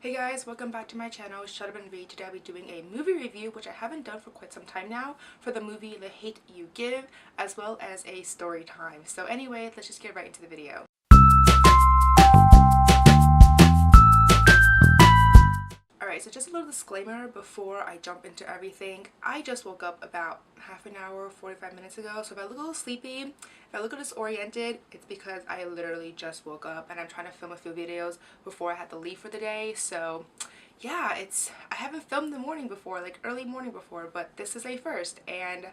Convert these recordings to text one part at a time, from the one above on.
Hey guys, welcome back to my channel, Shut Up and Read. Today I'll be doing a movie review, which I haven't done for quite some time now, for the movie The Hate You Give, as well as a story time. So anyway, let's just get right into the video. Alright, so just a little disclaimer before I jump into everything. I just woke up about half an hour, 45 minutes ago, so if I look a little sleepy, if I look disoriented, it's because I literally just woke up and I'm trying to film a few videos before I had to leave for the day. So yeah, I haven't filmed the morning before, like early morning before, but this is a first and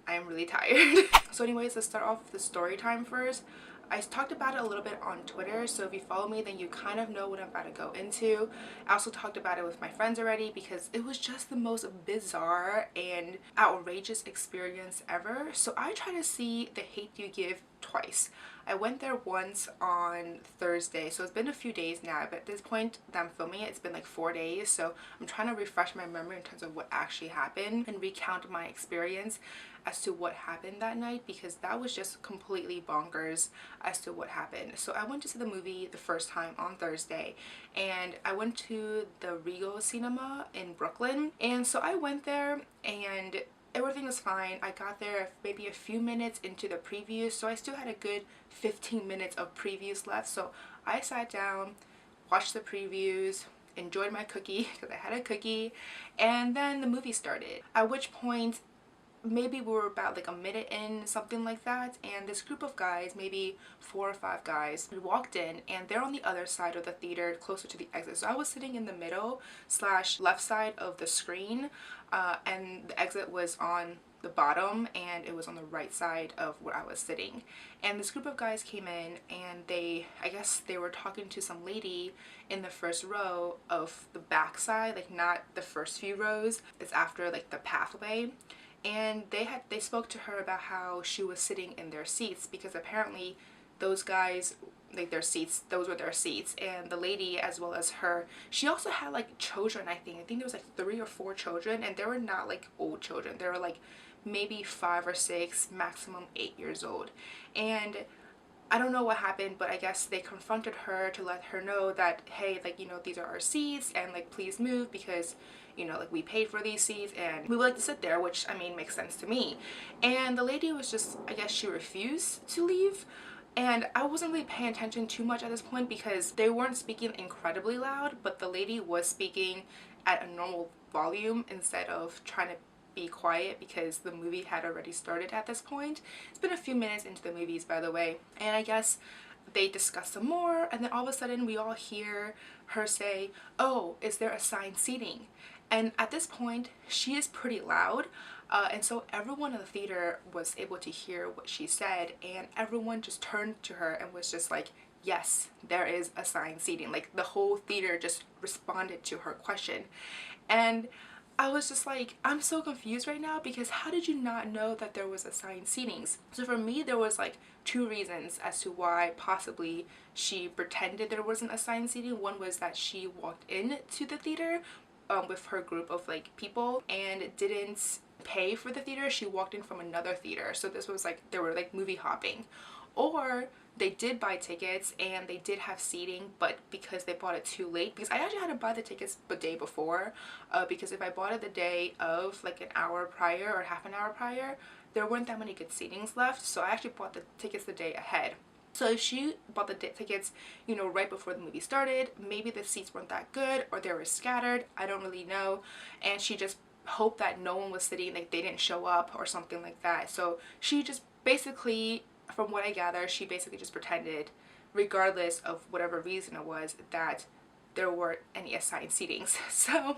I'm really tired. So anyways, let's start off with the story time first. I talked about it a little bit on Twitter, so if you follow me then you kind of know what I'm about to go into. I also talked about it with my friends already because it was just the most bizarre and outrageous experience ever. So I try to see The Hate You Give twice. I went there once on Thursday, so it's been a few days now, but at this point that I'm filming it, it's been like 4 days, so I'm trying to refresh my memory in terms of what actually happened and recount my experience as to what happened that night, because that was just completely bonkers as to what happened. So I went to see the movie the first time on Thursday, and I went to the Regal Cinema in Brooklyn, and so I went there and everything was fine. I got there maybe a few minutes into the previews, so I still had a good 15 minutes of previews left. So I sat down, watched the previews, enjoyed my cookie because I had a cookie, and then the movie started. At which point maybe we were about like a minute in, something like that, and this group of guys, maybe 4 or 5 guys, walked in, and they're on the other side of the theater closer to the exit. So I was sitting in the middle slash left side of the screen, and the exit was on the bottom and it was on the right side of where I was sitting. And this group of guys came in and I guess they were talking to some lady in the first row of the back side, like not the first few rows, it's after like the pathway. And they spoke to her about how she was sitting in their seats, because apparently those guys, like those were their seats, and the lady as well as her, she also had like children. I think there was like 3 or 4 children, and they were not like old children, they were like maybe 5 or 6, maximum 8 years old. And I don't know what happened, but I guess they confronted her to let her know that, hey, like, you know, these are our seats and like please move, because, you know, like we paid for these seats and we would like to sit there, which I mean makes sense to me. And the lady was just, I guess she refused to leave. And I wasn't really paying attention too much at this point because they weren't speaking incredibly loud, but the lady was speaking at a normal volume instead of trying to be quiet, because the movie had already started at this point. It's been a few minutes into the movies, by the way, and I guess they discuss some more, and then all of a sudden we all hear her say, "Oh, is there assigned seating?" And at this point she is pretty loud, and so everyone in the theater was able to hear what she said, and everyone just turned to her and was just like, yes, there is assigned seating. Like the whole theater just responded to her question. And I was just like, I'm so confused right now, because how did you not know that there was assigned seatings? So for me, there was like 2 reasons as to why possibly she pretended there wasn't assigned seating. One was that she walked into the theater with her group of like people and didn't pay for the theater. She walked in from another theater, so this was like they were like movie hopping. Or they did buy tickets and they did have seating, but because they bought it too late, because I actually had to buy the tickets the day before, because if I bought it the day of, like an hour prior or half an hour prior, there weren't that many good seatings left, so I actually bought the tickets the day ahead. So if she bought the tickets, you know, right before the movie started, maybe the seats weren't that good or they were scattered, I don't really know, and she just hoped that no one was sitting, like they didn't show up or something like that. So she just basically, from what I gather, she basically just pretended, regardless of whatever reason it was, that there weren't any assigned seatings. So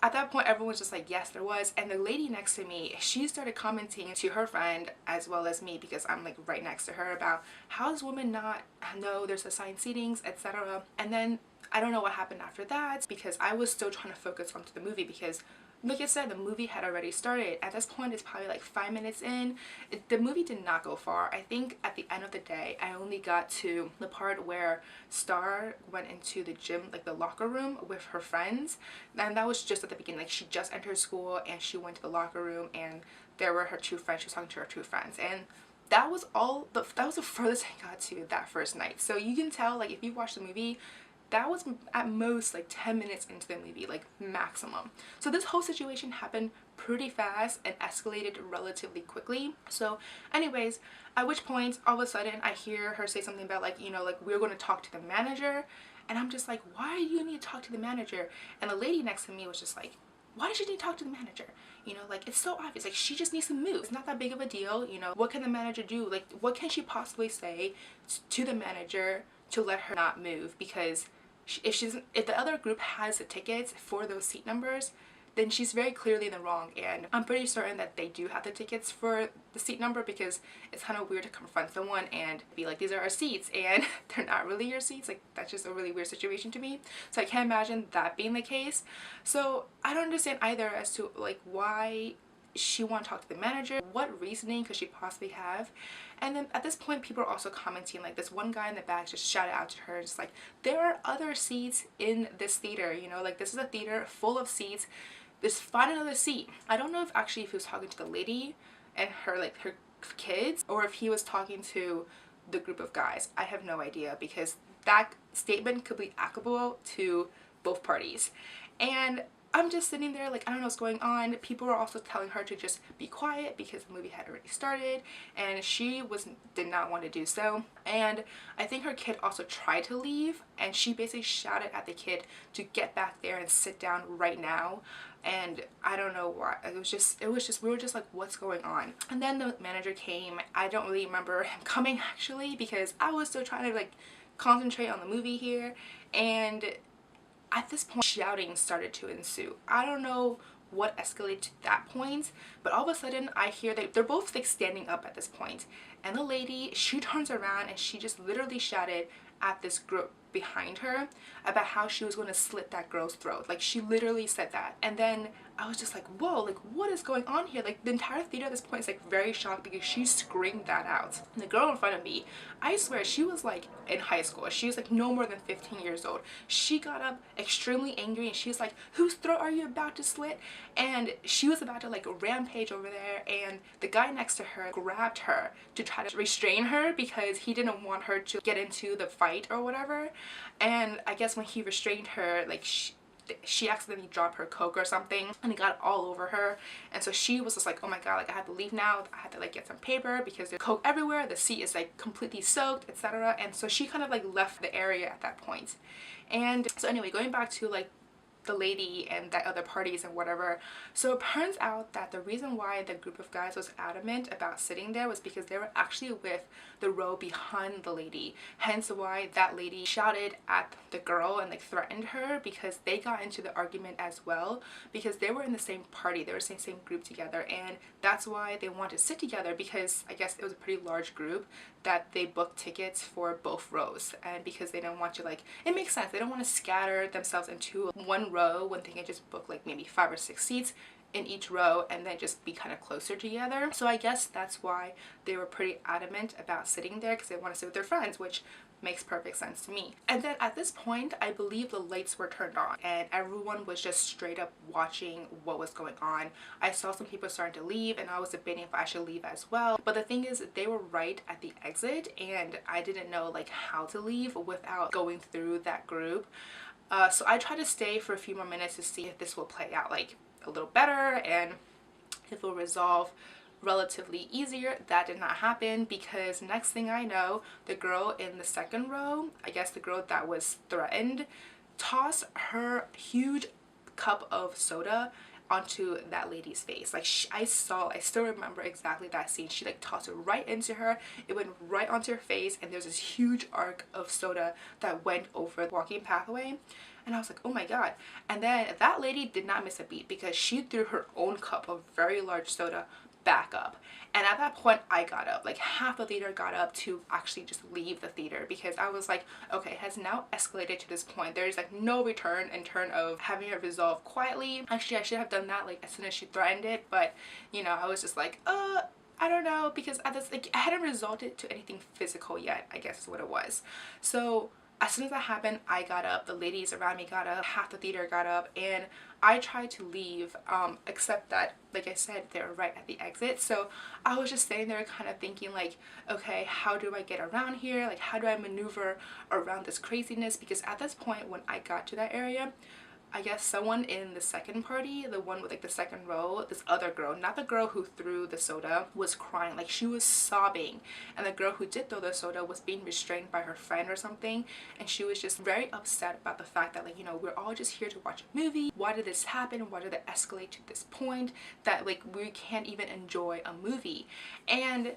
at that point everyone's just like, yes, there was. And the lady next to me, she started commenting to her friend as well as me, because I'm like right next to her, about how does women not know there's assigned seatings, etc. And then I don't know what happened after that, because I was still trying to focus onto the movie, because like I said, the movie had already started. At this point, it's probably like 5 minutes in. The movie did not go far. I think at the end of the day, I only got to the part where Star went into the gym, like the locker room with her friends. And that was just at the beginning. Like she just entered school and she went to the locker room and there were her 2 friends. She was talking to her 2 friends. And that was all, that was the furthest I got to that first night. So you can tell, like if you watch the movie, that was at most like 10 minutes into the movie, like maximum. So this whole situation happened pretty fast and escalated relatively quickly. So anyways, at which point all of a sudden I hear her say something about like, you know, like we're going to talk to the manager. And I'm just like, why do you need to talk to the manager? And the lady next to me was just like, why does she need to talk to the manager? You know, like, it's so obvious. Like, she just needs to move. It's not that big of a deal. You know, what can the manager do? Like, what can she possibly say to the manager to let her not move? Because if the other group has the tickets for those seat numbers, then she's very clearly in the wrong. And I'm pretty certain that they do have the tickets for the seat number, because it's kind of weird to confront someone and be like, these are our seats, and they're not really your seats. Like, that's just a really weird situation to me. So I can't imagine that being the case. So I don't understand either as to like why she want to talk to the manager. What reasoning could she possibly have? And then at this point, people are also commenting, like this one guy in the back just shouted out to her, just like, there are other seats in this theater, you know, like this is a theater full of seats. Just find another seat. I don't know if he was talking to the lady and her kids, or if he was talking to the group of guys. I have no idea, because that statement could be applicable to both parties. And I'm just sitting there like, I don't know what's going on. People were also telling her to just be quiet because the movie had already started, and she did not want to do so. And I think her kid also tried to leave, and she basically shouted at the kid to get back there and sit down right now. And I don't know why. We were just like, what's going on? And then the manager came. I don't really remember him coming actually, because I was still trying to like concentrate on the movie here. And at this point, shouting started to ensue. I don't know what escalated to that point, but all of a sudden I hear that they're both like standing up at this point, and the lady, she turns around and she just literally shouted at this group behind her about how she was going to slit that girl's throat. Like, she literally said that. And then I was just like, whoa, like what is going on here? Like, the entire theater at this point is like very shocked, because she screamed that out. And the girl in front of me, I swear she was like in high school. She was like no more than 15 years old. She got up extremely angry, and she was like, whose throat are you about to slit? And she was about to like rampage over there, and the guy next to her grabbed her to try to restrain her, because he didn't want her to get into the fight or whatever. And I guess when he restrained her, like she accidentally dropped her Coke or something, and it got all over her. And so she was just like, oh my god, like I have to leave now. I have to like get some paper because there's Coke everywhere. The seat is like completely soaked, etc. And so she kind of like left the area at that point. And so anyway, going back to like the lady and that other parties and whatever. So it turns out that the reason why the group of guys was adamant about sitting there was because they were actually with the row behind the lady. Hence why that lady shouted at the girl and like threatened her, because they got into the argument as well, because they were in the same party. They were in the same group together, and that's why they wanted to sit together, because I guess it was a pretty large group that they booked tickets for both rows. And because they don't want to, like, it makes sense, they don't want to scatter themselves into one row when they can just book like maybe 5 or 6 seats in each row and then just be kind of closer together. So I guess that's why they were pretty adamant about sitting there, because they want to sit with their friends, which makes perfect sense to me. And then at this point, I believe the lights were turned on and everyone was just straight up watching what was going on. I saw some people starting to leave, and I was debating if I should leave as well. But the thing is, they were right at the exit, and I didn't know like how to leave without going through that group. So I tried to stay for a few more minutes to see if this will play out like a little better and if it will resolve relatively easier. That did not happen, because next thing I know, the girl in the second row, I guess the girl that was threatened, tossed her huge cup of soda onto that lady's face. Like, I still remember exactly that scene. She like tossed it right into her. It went right onto her face, and there's this huge arc of soda that went over the walking pathway. And I was like, oh my god. And then that lady did not miss a beat, because she threw her own cup of very large soda back up. And at that point, I got up. Like, half the theater got up to actually just leave the theater, because I was like, okay, it has now escalated to this point. There's like no return in terms of having it resolved quietly. Actually, I should have done that like as soon as she threatened it, but you know, I was just like, I don't know, because at this, like, I hadn't resolved it to anything physical yet, I guess is what it was. So As soon as that happened, I got up, the ladies around me got up, half the theater got up, and I tried to leave, except that, like I said, they were right at the exit. So I was just sitting there kind of thinking like, okay, how do I get around here? Like, how do I maneuver around this craziness? Because at this point, when I got to that area, I guess someone in the second party, the one with like the second row, this other girl, not the girl who threw the soda, was crying. Like, she was sobbing. And the girl who did throw the soda was being restrained by her friend or something. And she was just very upset about the fact that, like, you know, we're all just here to watch a movie. Why did this happen? Why did it escalate to this point that, like, we can't even enjoy a movie? And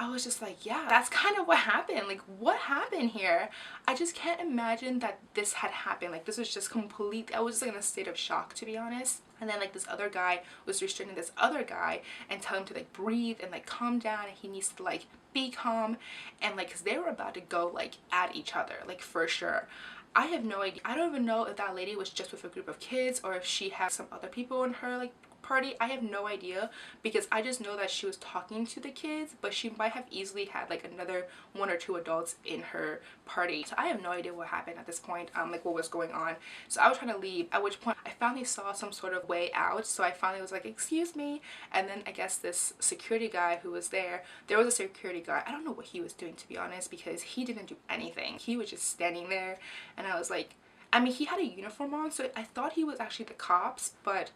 I was just like, yeah, that's kind of what happened. Like, what happened here? I just can't imagine that this had happened. Like, this was just complete. I was just like in a state of shock, to be honest. And then like this other guy was restraining this other guy and telling him to like breathe and like calm down, and he needs to like be calm. And like, because they were about to go like at each other, like, for sure. I have no idea. I don't even know if that lady was just with a group of kids or if she had some other people in her like party. I have no idea, because I just know that she was talking to the kids, but she might have easily had like another 1 or 2 adults in her party. So I have no idea what happened at this point, like what was going on. So I was trying to leave, at which point I finally saw some sort of way out. So I finally was like, excuse me. And then I guess this security guy who was there was a security guy. I don't know what he was doing, to be honest, because he didn't do anything. He was just standing there, and I was like, I mean, he had a uniform on, so I thought he was actually the cops, but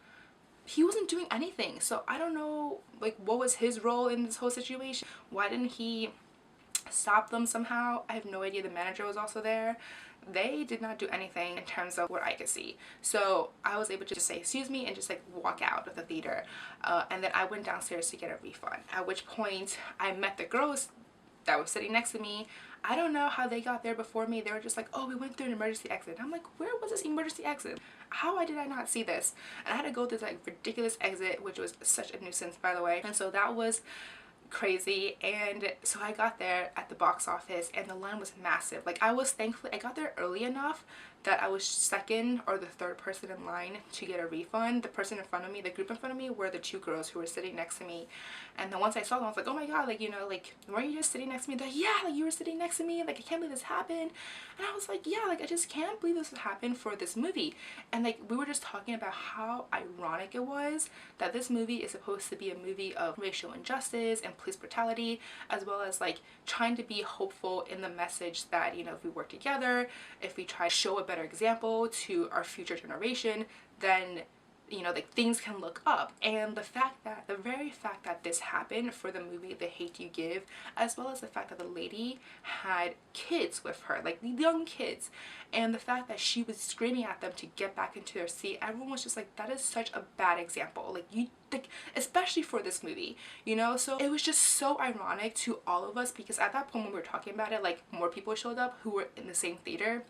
he wasn't doing anything. So I don't know, like, what was his role in this whole situation? Why didn't he stop them somehow? I have no idea. The manager was also there. They did not do anything in terms of what I could see. So I was able to just say excuse me and just like walk out of the theater, and then I went downstairs to get a refund, at which point I met the girls that were sitting next to me. I don't know how they got there before me. They were just like, oh, we went through an emergency exit. I'm like, where was this emergency exit? How did I not see this? And I had to go through this like ridiculous exit, which was such a nuisance, by the way. And so that was crazy. And so I got there at the box office, and the line was massive. Like, I was thankfully, I got there early enough that I was second or the third person in line to get a refund. The person in front of me, the group in front of me, were the 2 girls who were sitting next to me. And then once I saw them, I was like, oh my god, like, you know, like, weren't you just sitting next to me? They're like, yeah, like, you were sitting next to me, like, I can't believe this happened. And I was like, yeah, like, I just can't believe this happened for this movie. And like, we were just talking about how ironic it was that this movie is supposed to be a movie of racial injustice and police brutality, as well as like trying to be hopeful in the message that, you know, if we work together, if we try to show a better example to our future generation, then, you know, like, things can look up. And the very fact that this happened for the movie The Hate You Give, as well as the fact that the lady had kids with her, like young kids, and the fact that she was screaming at them to get back into their seat, everyone was just like, that is such a bad example, like, you like, especially for this movie, you know. So it was just so ironic to all of us, because at that point when we were talking about it, like, more people showed up who were in the same theater.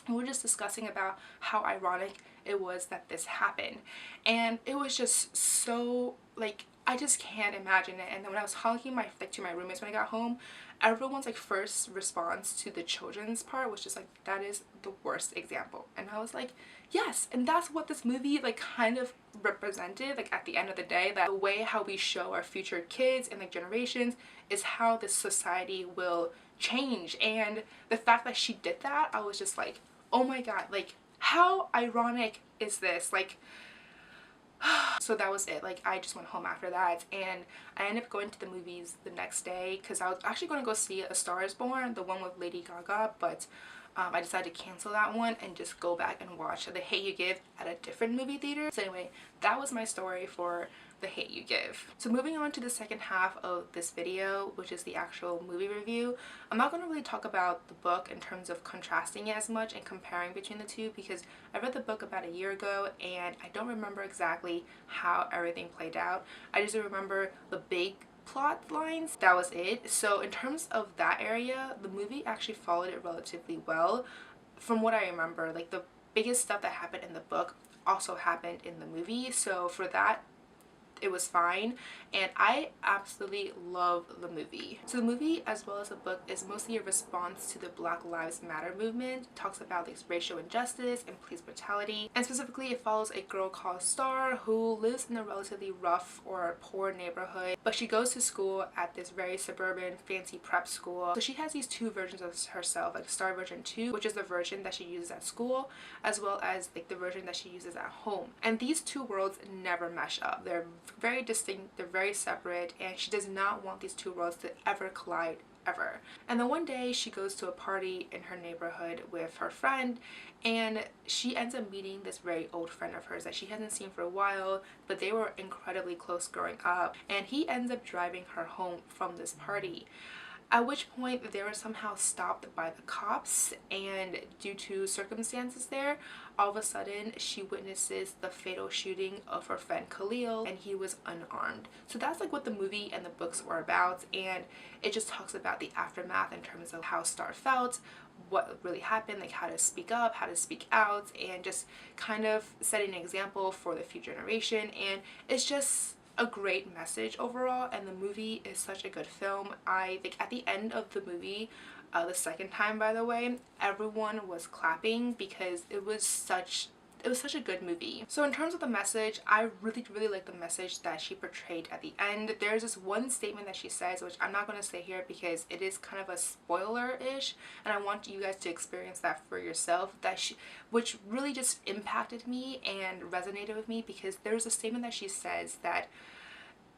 We were just discussing about how ironic it was that this happened, and it was just so, like, I just can't imagine it. And then when I was talking to my roommates when I got home, everyone's like first response to the children's part was just like, that is the worst example. And I was like, yes. And that's what this movie like kind of represented, like, at the end of the day, that the way how we show our future kids and like generations is how this society will change. And the fact that she did that, I was just like, oh my god, like, how ironic is this? Like, so that was it. Like, I just went home after that, and I ended up going to the movies the next day, because I was actually going to go see A Star Is Born, the one with Lady Gaga, but I decided to cancel that one and just go back and watch The Hate You Give at a different movie theater. So anyway, that was my story for The Hate You Give. So moving on to the second half of this video, which is the actual movie review, I'm not going to really talk about the book in terms of contrasting it as much and comparing between the two, because I read the book about a year ago and I don't remember exactly how everything played out. I just remember the big plot lines. That was it. So in terms of that area, the movie actually followed it relatively well from what I remember. Like, the biggest stuff that happened in the book also happened in the movie, so for that, it was fine, and I absolutely love the movie. So the movie as well as the book is mostly a response to the Black Lives Matter movement. It talks about like racial injustice and police brutality, and specifically it follows a girl called Star who lives in a relatively rough or poor neighborhood, but she goes to school at this very suburban fancy prep school. So she has these two versions of herself, like Star version 2, which is the version that she uses at school, as well as like the version that she uses at home, and these two worlds never mesh up. They're very distinct, they're very separate, and she does not want these two worlds to ever collide ever. And then one day she goes to a party in her neighborhood with her friend, and she ends up meeting this very old friend of hers that she hasn't seen for a while, but they were incredibly close growing up, and he ends up driving her home from this party. At which point they were somehow stopped by the cops, and due to circumstances there, all of a sudden she witnesses the fatal shooting of her friend Khalil, and he was unarmed. So that's like what the movie and the books were about, and it just talks about the aftermath in terms of how Star felt, what really happened, like how to speak up, how to speak out, and just kind of setting an example for the future generation. And it's just a great message overall, and the movie is such a good film. I think at the end of the movie, the second time by the way, everyone was clapping because it was such a good movie. So in terms of the message, I really like the message that she portrayed at the end. There's this one statement that she says, which I'm not going to say here because it is kind of a spoiler-ish, and I want you guys to experience that for yourself, which really just impacted me and resonated with me, because there's a statement that she says that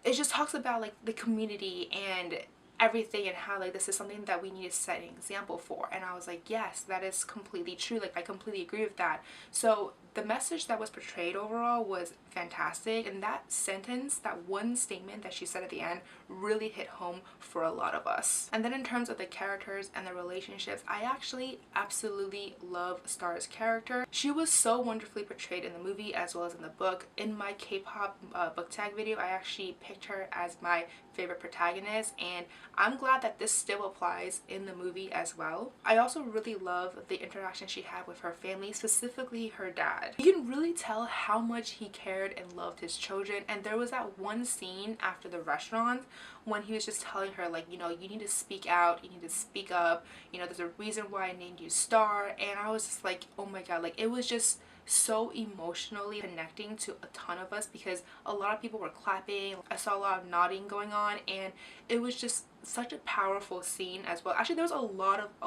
it just talks about like the community and everything, and how like this is something that we need to set an example for. And I was like, yes, that is completely true. Like I completely agree with that. So the message that was portrayed overall was fantastic, and that sentence, that one statement that she said at the end, really hit home for a lot of us. And then in terms of the characters and the relationships, I actually absolutely love Star's character. She was so wonderfully portrayed in the movie as well as in the book. In my K-pop book tag video, I actually picked her as my favorite protagonist, and I'm glad that this still applies in the movie as well. I also really love the interaction she had with her family, specifically her dad. You can really tell how much he cared and loved his children, and there was that one scene after the restaurant when he was just telling her, like, you know, you need to speak out, you need to speak up, you know, there's a reason why I named you Star. And I was just like, oh my god, like it was just so emotionally connecting to a ton of us, because a lot of people were clapping, I saw a lot of nodding going on, and it was just such a powerful scene as well. Actually, there was a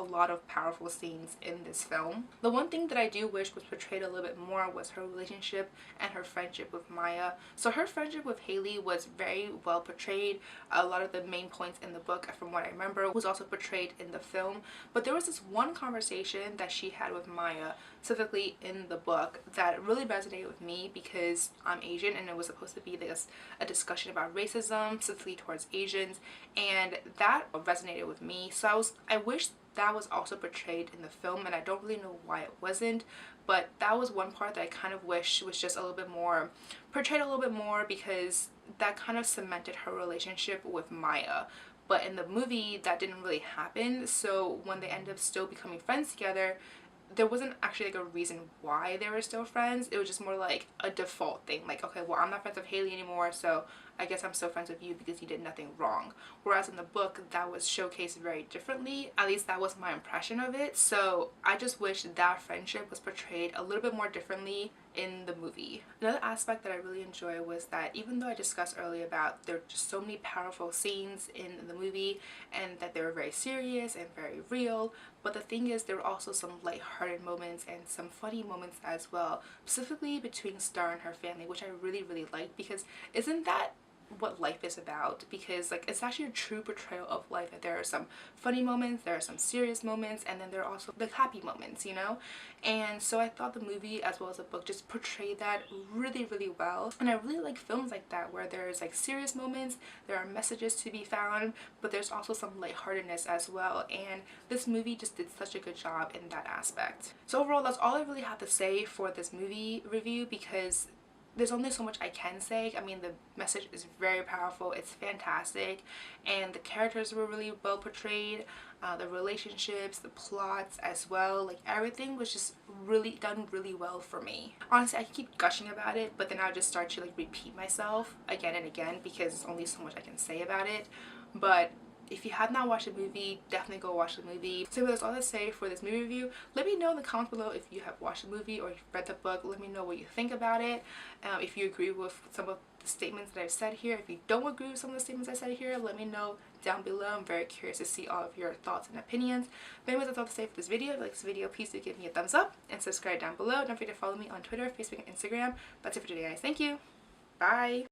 lot of powerful scenes in this film. The one thing that I do wish was portrayed a little bit more was her relationship and her friendship with Maya. So her friendship with Haley was very well portrayed. A lot of the main points in the book, from what I remember, was also portrayed in the film. But there was this one conversation that she had with Maya, specifically in the book, that really resonated with me because I'm Asian, and it was supposed to be this a discussion about racism, specifically towards Asians, and that resonated with me. So I wish that was also portrayed in the film, and I don't really know why it wasn't, but that was one part that I kind of wish was just a little bit more portrayed, a little bit more, because that kind of cemented her relationship with Maya. But in the movie that didn't really happen, so when they end up still becoming friends together, there wasn't actually like a reason why they were still friends. It was just more like a default thing, like, okay, well, I'm not friends with Haley anymore, so I guess I'm still friends with you because you did nothing wrong. Whereas in the book, that was showcased very differently. At least that was my impression of it. So I just wish that friendship was portrayed a little bit more differently in the movie. Another aspect that I really enjoy was that, even though I discussed earlier about there are just so many powerful scenes in the movie and that they were very serious and very real, but the thing is there were also some lighthearted moments and some funny moments as well, specifically between Star and her family, which I really liked, because isn't that what life is about? Because like it's actually a true portrayal of life, that there are some funny moments, there are some serious moments, and then there are also the happy moments, you know. And so I thought the movie as well as the book just portrayed that really well, and I really like films like that where there's like serious moments, there are messages to be found, but there's also some lightheartedness as well, and this movie just did such a good job in that aspect. So overall, that's all I really have to say for this movie review, because there's only so much I can say. I mean, the message is very powerful, it's fantastic, and the characters were really well portrayed, the relationships, the plots as well, like everything was just really done really well for me. Honestly, I keep gushing about it, but then I'll just start to like repeat myself again and again because there's only so much I can say about it. But if you have not watched the movie, definitely go watch the movie. So that's all to say for this movie review. Let me know in the comments below if you have watched the movie or you've read the book. Let me know what you think about it. If you agree with some of the statements that I've said here. If you don't agree with some of the statements I said here, let me know down below. I'm very curious to see all of your thoughts and opinions. But anyways, that's all to say for this video. If you like this video, please do give me a thumbs up and subscribe down below. Don't forget to follow me on Twitter, Facebook, and Instagram. That's it for today, guys. Thank you. Bye.